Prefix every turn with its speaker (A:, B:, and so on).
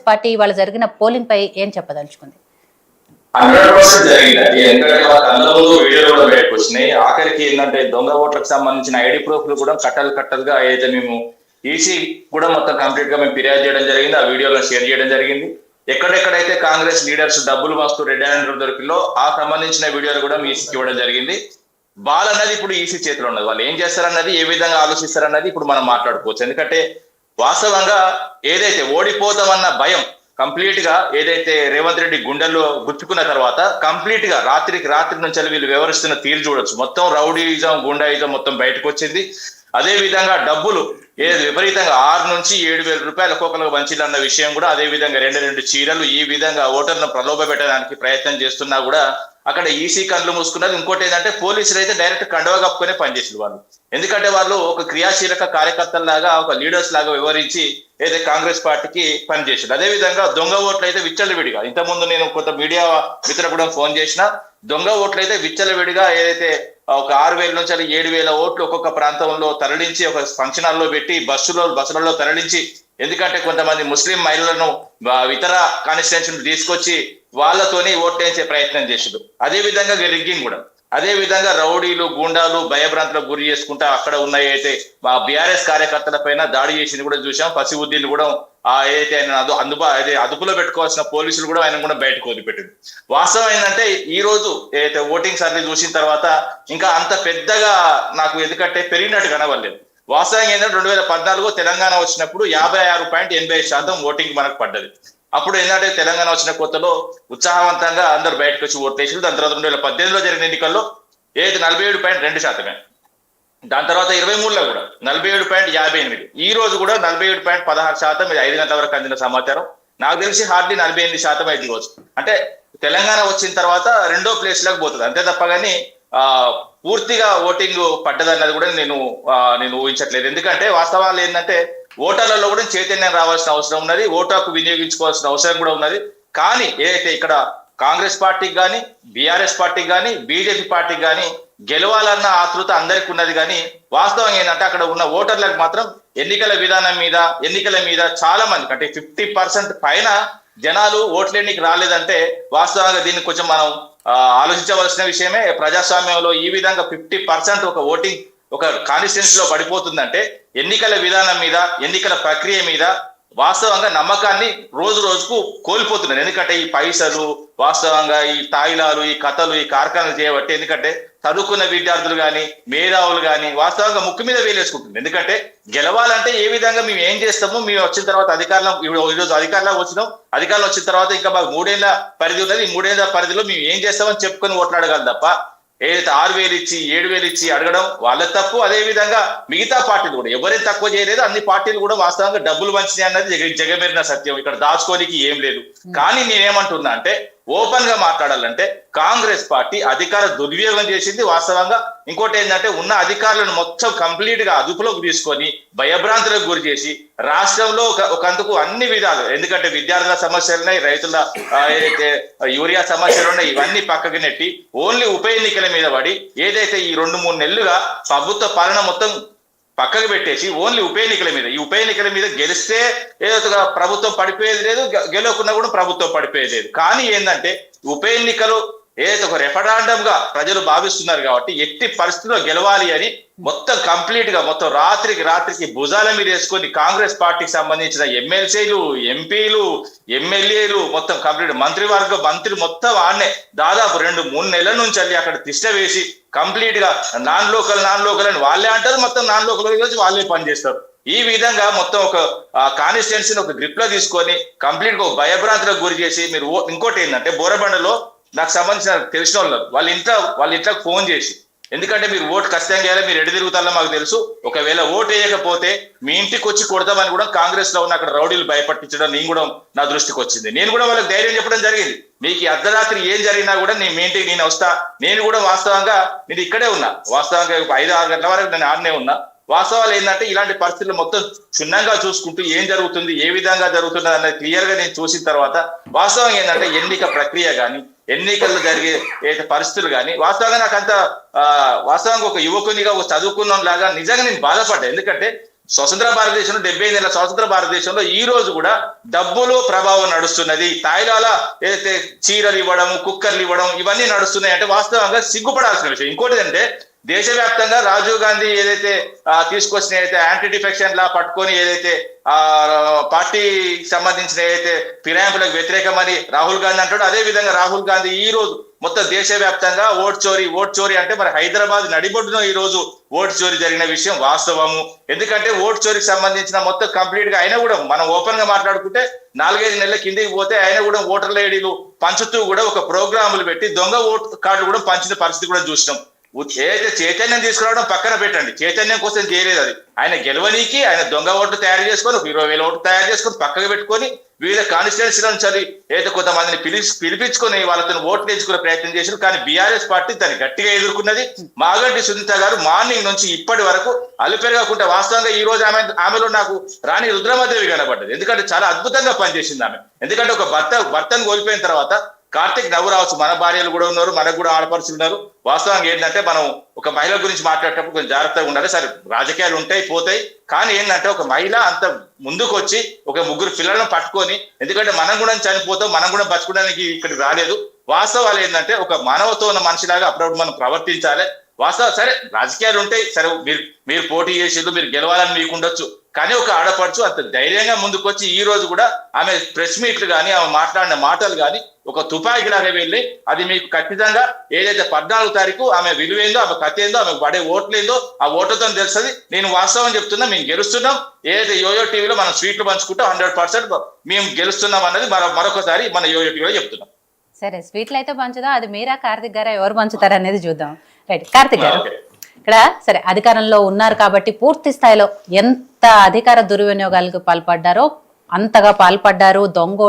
A: Party ఇవాళ జరిగిన polling పై ఏం చెప్పదలుచుకుంది?
B: 100% జరిగింది. ఎందుకంటే వాళ్ళ కళ్ళ ముందు వీడియోలు కూడా బయటకు వచ్చినాయి. ఆఖరికి ఏంటంటే దొంగ ఓట్లకు సంబంధించిన ఐడి ప్రూఫ్లు కూడా కట్టలుగా అయితే మేము ఈసీ కూడా మొత్తం కంప్లీట్ గా మేము ఫిర్యాదు చేయడం జరిగింది. ఆ వీడియోలను షేర్ చేయడం జరిగింది. ఎక్కడెక్కడైతే కాంగ్రెస్ లీడర్స్ డబ్బులు మస్తు రెడ్ హ్యాండ్ దొరికిలో ఆ సంబంధించిన వీడియోలు కూడా మీ ఈసీకి ఇవ్వడం జరిగింది. బాల్ అన్నది ఇప్పుడు ఈసీ చేతిలో ఉన్నది. వాళ్ళు ఏం చేస్తారన్నది, ఏ విధంగా ఆలోచిస్తారన్నది ఇప్పుడు మనం మాట్లాడుకోవచ్చు. ఎందుకంటే వాస్తవంగా ఏదైతే ఓడిపోతామన్న భయం కంప్లీట్ గా ఏదైతే రేవంత్ రెడ్డి గుండెల్లో గుర్తుకున్న తర్వాత కంప్లీట్ గా రాత్రికి రాత్రి నుంచి వీళ్ళు వ్యవహరిస్తున్న తీరు చూడొచ్చు. మొత్తం రౌడీయిజం, గుండాయిజం మొత్తం బయటకు వచ్చింది. అదే విధంగా డబ్బులు ఏది విపరీతంగా 6 నుంచి 7,000 రూపాయలు ఒక్కొక్కరికి పంచిలన్న విషయం కూడా, అదే విధంగా 2 చీరలు ఈ విధంగా ఓటర్లను ప్రలోభ పెట్టడానికి ప్రయత్నం చేస్తున్నా కూడా అక్కడ ఈసీ కళ్ళు మూసుకున్నది. ఇంకోటి ఏంటంటే పోలీసులు అయితే డైరెక్ట్ కండవ కప్పుకునే పనిచేసారు వాళ్ళు. ఎందుకంటే వాళ్ళు ఒక క్రియాశీలక కార్యకర్తల్లాగా, ఒక లీడర్స్ లాగా వివరించి ఏదైతే కాంగ్రెస్ పార్టీకి పనిచేసారు. అదే విధంగా దొంగ ఓట్లు అయితే విచ్చలవిడిగా, ఇంతకుముందు నేను కొంత మీడియా మిత్రులకు కూడా ఫోన్ చేసిన, దొంగ ఓట్లు అయితే విచ్చలవిడిగా ఏదైతే ఒక 6,000 నుంచి 7,000 ఓట్లు ఒక్కొక్క ప్రాంతంలో తరలించి ఒక ఫంక్షన్ హాల్లో పెట్టి బస్సులలో తరలించి, ఎందుకంటే కొంతమంది ముస్లిం మహిళలను ఇతర కాన్స్టిట్యూన్సీ తీసుకొచ్చి వాళ్ళతోని ఓట్లు వేసే ప్రయత్నం చేసారు. అదే విధంగా రిగ్గింగ్ కూడా, అదే విధంగా రౌడీలు, గూండాలు భయభ్రాంతులకు గురి చేసుకుంటా అక్కడ ఉన్న అయితే బీఆర్ఎస్ కార్యకర్తల పైన దాడి చేసింది కూడా చూసాం. పసిబుద్ధిని కూడా ఏదైతే ఆయన అదుపులో పెట్టుకోవాల్సిన పోలీసులు కూడా ఆయన కూడా బయటకు వదిలిపెట్టింది. వాస్తవం ఏంటంటే ఈ రోజు ఏదైతే ఓటింగ్ సర్వే చూసిన తర్వాత ఇంకా అంత పెద్దగా నాకు ఎందుకంటే పెరిగినట్టు కనవలేదు. వాస్తవంగా ఏంటంటే 2014 తెలంగాణ వచ్చినప్పుడు 56.85% ఓటింగ్ మనకు పడ్డది. అప్పుడు ఏంటంటే తెలంగాణ వచ్చిన కొత్తలో ఉత్సాహవంతంగా అందరూ బయటకు వచ్చి ఓట్లు వేసారు. దాని తర్వాత 2018లో జరిగిన ఎన్నికల్లో ఏదైతే 47.2%, దాని తర్వాత 23లో కూడా 47.58, ఈ రోజు కూడా 47.16%. ఇది 5 గంటల వరకు అందిన సమాచారం. నాకు తెలిసి హార్డ్లీ 48% అయితే రోజు. అంటే తెలంగాణ వచ్చిన తర్వాత 2వ ప్లేస్ లకు పోతుంది అంతే తప్ప కానీ పూర్తిగా ఓటింగ్ పడ్డదన్నది కూడా నేను ఊహించట్లేదు. ఎందుకంటే వాస్తవాలు ఏంటంటే ఓటర్లలో కూడా చైతన్యం రావాల్సిన అవసరం ఉన్నది, ఓటు హక్కు వినియోగించుకోవాల్సిన అవసరం కూడా ఉన్నది. కానీ ఏదైతే ఇక్కడ కాంగ్రెస్ పార్టీకి కానీ, బీఆర్ఎస్ పార్టీకి కానీ, బీజేపీ పార్టీకి కానీ గెలవాలన్న ఆతృత అందరికి ఉన్నది. కానీ వాస్తవం ఏంటంటే అక్కడ ఉన్న ఓటర్లకు మాత్రం ఎన్నికల విధానం మీద, ఎన్నికల మీద చాలా మంది అంటే 50% పైన జనాలు ఓట్లేనికి రాలేదంటే వాస్తవంగా దీన్ని కొంచెం మనం ఆలోచించవలసిన విషయమే. ప్రజాస్వామ్యంలో ఈ విధంగా 50% ఒక ఓటింగ్ ఒక కాన్స్టిట్యున్సీ లో పడిపోతుందంటే ఎన్నికల విధానం మీద, ఎన్నికల ప్రక్రియ మీద వాస్తవంగా నమ్మకాన్ని రోజు రోజుకు కోల్పోతున్నారు. ఎందుకంటే ఈ పైసలు, వాస్తవంగా ఈ తాయిలాలు, ఈ కథలు, ఈ కార్ఖానాలు చేయబట్టి ఎందుకంటే చదువుకున్న విద్యార్థులు కానీ, మేధావులు కానీ వాస్తవంగా ముక్కు మీద వేలేసుకుంటుంది. ఎందుకంటే గెలవాలంటే ఏ విధంగా మేము ఏం చేస్తాము, మేము వచ్చిన తర్వాత ఈరోజు అధికారంలో వచ్చిన తర్వాత ఇంకా మాకు 3 ఏళ్ల పరిధి ఉన్నది, ఈ 3 ఏళ్ల పరిధిలో మేము ఏం చేస్తామని చెప్పుకొని ఓట్లాడగలం తప్ప ఏదైతే 6,000 ఇచ్చి 7,000 ఇచ్చి అడగడం వాళ్ళ తప్పు. అదే విధంగా మిగతా పార్టీలు కూడా ఎవరైతే తక్కువ చేయలేదు, అన్ని పార్టీలు కూడా వాస్తవంగా డబ్బులు పంచినాయి అన్నది జగమెరిన సత్యం. ఇక్కడ దాచుకోనికి ఏం లేదు. కానీ నేనేమంటున్నా అంటే ఓపెన్ గా మాట్లాడాలంటే కాంగ్రెస్ పార్టీ అధికార దుర్వినియోగం చేసింది వాస్తవంగా. ఇంకోటి ఏంటంటే ఉన్న అధికారులను మొత్తం కంప్లీట్ గా అదుపులోకి తీసుకొని భయభ్రాంతులకు గురి చేసి రాష్ట్రంలో ఒకందుకు అన్ని విధాలు, ఎందుకంటే విద్యార్థుల సమస్యలు ఉన్నాయి, రైతుల ఏదైతే యూరియా సమస్యలు ఉన్నాయి, ఇవన్నీ పక్కకి నెట్టి ఓన్లీ ఉప ఎన్నికల మీద పడి ఏదైతే ఈ 2-3 నెలలుగా ప్రభుత్వ పాలన మొత్తం పక్కకు పెట్టేసి ఓన్లీ ఉప ఎన్నికల మీద, ఈ ఉప ఎన్నికల మీద గెలిస్తే ఏదో ప్రభుత్వం పడిపోయేది లేదు, గెలవకున్నా కూడా ప్రభుత్వం పడిపోయేది లేదు. కానీ ఏంటంటే ఉప ఎన్నికలు ఏదైతే ఒక రెఫరాండం గా ప్రజలు భావిస్తున్నారు కాబట్టి ఎట్టి పరిస్థితుల్లో గెలవాలి అని మొత్తం కంప్లీట్ గా మొత్తం రాత్రికి భుజాల మీద వేసుకొని కాంగ్రెస్ పార్టీకి సంబంధించిన ఎమ్మెల్సీలు, ఎంపీలు, ఎమ్మెల్యేలు మొత్తం కంప్లీట్ మంత్రులు మొత్తం ఆడనే దాదాపు 2-3 నెలల నుంచి అక్కడ తిష్ట వేసి కంప్లీట్ గా నాన్ లోకల్ అని వాళ్ళే అంటారు, మొత్తం నాన్ లోకల్ వాళ్ళే పనిచేస్తారు. ఈ విధంగా మొత్తం ఒక కాన్స్టిట్యున్సీని ఒక గ్రిప్ లో తీసుకొని కంప్లీట్ గా భయభ్రాంతులకు గురి చేసి మీరు ఇంకోటి ఏంటంటే బోరబండలో నాకు సంబంధించిన తెలిసిన వాళ్ళ ఇంట్లోకి ఫోన్ చేసి, ఎందుకంటే మీరు ఓటు ఖచ్చితంగా వేయాలి, మీరు ఎటు తిరుగుతారో మాకు తెలుసు, ఒకవేళ ఓటు వేయకపోతే మీ ఇంటికి వచ్చి కొడతామని కూడా కాంగ్రెస్ లో ఉన్న అక్కడ రౌడీలు భయపట్టించడం నా దృష్టికి వచ్చింది. నేను కూడా వాళ్ళకి ధైర్యం చెప్పడం జరిగింది, మీకు అర్ధరాత్రి ఏం జరిగినా కూడా మీ ఇంటికి నేను వస్తా. నేను కూడా వాస్తవంగా నేను ఇక్కడే ఉన్నా, వాస్తవంగా 5-6 గంటల వరకు నేను ఆడనే ఉన్నా. వాస్తవాలు ఏంటంటే ఇలాంటి పరిస్థితులు మొత్తం క్షుణ్ణంగా చూసుకుంటూ ఏం జరుగుతుంది, ఏ విధంగా జరుగుతుంది అన్నది క్లియర్ గా నేను చూసిన తర్వాత వాస్తవం ఏంటంటే ఎన్నిక ప్రక్రియ కానీ, ఎన్నికల్లో జరిగే ఏదైతే పరిస్థితులు కానీ వాస్తవంగా నాకు అంత వాస్తవంగా ఒక యువకునిగా ఒక చదువుకున్న లాగా నిజంగా నేను బాధపడ్డా. ఎందుకంటే స్వతంత్ర భారతదేశంలో 75 ఏళ్ల స్వతంత్ర భారతదేశంలో ఈ రోజు కూడా డబ్బులు ప్రభావం నడుస్తున్నది. తాయిలాల ఏదైతే చీరలు ఇవ్వడం, కుక్కర్లు ఇవ్వడం ఇవన్నీ నడుస్తున్నాయి అంటే వాస్తవంగా సిగ్గుపడాల్సిన విషయం. ఇంకోటి అంటే దేశవ్యాప్తంగా రాజీవ్ గాంధీ ఏదైతే తీసుకొచ్చిన ఏదైతే యాంటీ డిఫెక్షన్ లా పట్టుకొని ఏదైతే పార్టీకి సంబంధించిన ఏదైతే ఫిరాయింపులకు వ్యతిరేకమని రాహుల్ గాంధీ అంటాడు, అదే విధంగా రాహుల్ గాంధీ ఈ రోజు మొత్తం దేశవ్యాప్తంగా ఓట్ చోరీ అంటే మరి హైదరాబాద్ నడిబొడ్డున ఈ రోజు ఓటు చోరీ జరిగిన విషయం వాస్తవము. ఎందుకంటే ఓటు చోరీకి సంబంధించిన మొత్తం కంప్లీట్ గా అయినా కూడా మనం ఓపెన్ గా మాట్లాడుకుంటే 4-5 నెలల కిందికి పోతే ఆయన కూడా ఓటర్ల ఐడీలు పంచుతూ కూడా ఒక ప్రోగ్రాములు పెట్టి దొంగ ఓటు కార్డు కూడా పంచిన పరిస్థితి కూడా చూసినాం. ఏదైతే చైతన్యం తీసుకురావడం పక్కన పెట్టండి, చైతన్యం కోసం చేయలేదు అది. ఆయన గెలవనీకి ఆయన దొంగ ఓట్లు తయారు చేసుకొని 20,000 ఓట్లు తయారు చేసుకొని పక్కకు పెట్టుకొని వివిధ కాన్స్టిట్యున్సీలను చదివి ఏదైతే కొంతమందిని పిలిపించుకొని వాళ్ళతో ఓట్లు ఎంచుకునే ప్రయత్నం చేశారు. కానీ బీఆర్ఎస్ పార్టీ దాన్ని గట్టిగా ఎదుర్కొన్నది. మాగంటి సునీత గారు మార్నింగ్ నుంచి ఇప్పటి వరకు అలుపెరగకుండా వాస్తవంగా ఈ రోజు ఆమెలో నాకు రాణి రుద్రమదేవి కనబడ్డది. ఎందుకంటే చాలా అద్భుతంగా పనిచేసింది ఆమె. ఎందుకంటే ఒక భర్తను కోల్పోయిన తర్వాత కార్తిక్ నవ్వు రావచ్చు, మన భార్యలు కూడా ఉన్నారు, మనకు కూడా ఆడపడుచులు ఉన్నారు. వాస్తవంగా ఏంటంటే మనం ఒక మహిళ గురించి మాట్లాడేటప్పుడు కొంచెం జాగ్రత్తగా ఉండాలి. సరే రాజకీయాలు ఉంటాయి పోతాయి, కానీ ఏంటంటే ఒక మహిళ అంత ముందుకు వచ్చి ఒక 3 పిల్లలను పట్టుకొని, ఎందుకంటే మనం కూడా చనిపోతాం, మనం కూడా బతుకోవడానికి ఇక్కడికి రాలేదు. వాస్తవాలు ఏంటంటే ఒక మానవతో ఉన్న మనిషిలాగా అప్పుడప్పుడు మనం ప్రవర్తించాలి. వాస్తవం సరే రాజకీయాలు ఉంటాయి, సరే మీరు పోటీ చేసేది మీరు గెలవాలని మీకు ఉండొచ్చు, కానీ ఒక ఆడపడుచు అంత ధైర్యంగా ముందుకొచ్చి ఈ రోజు కూడా ఆమె ప్రెస్ మీట్లు కానీ ఆమె మాట్లాడిన మాటలు కానీ ఒక తుపాకీలాగా వెళ్ళి అది మీకు ఖచ్చితంగా ఏదైతే 14 తారీఖు ఆమె విలువేందో, ఆమె కథ ఏందో, ఆమె పడే ఓట్లేందో ఆ ఓట్లతో తెలుస్తుంది. నేను వాస్తవం చెప్తున్నా, మేము గెలుస్తున్నాం. ఏదైతే యోయో టీవీలో మనం స్వీట్లు పంచుకుంటాం 100% మేము గెలుస్తున్నాం అన్నది మరొకసారి మన యోయో టీవీలో చెప్తున్నాం.
A: సరే స్వీట్లు అయితే పంచుదాం, అది మీరా కార్తిక్ గారా ఎవరు పంచుతారు అనేది చూద్దాం. రైట్ కార్తిక్ గారు, ఇక్కడ సరే అధికారంలో ఉన్నారు కాబట్టి పూర్తి స్థాయిలో ఎంత అధికార దుర్వినియోగాలకు పాల్పడ్డారో అంతగా పాల్పడ్డారు. దొంగ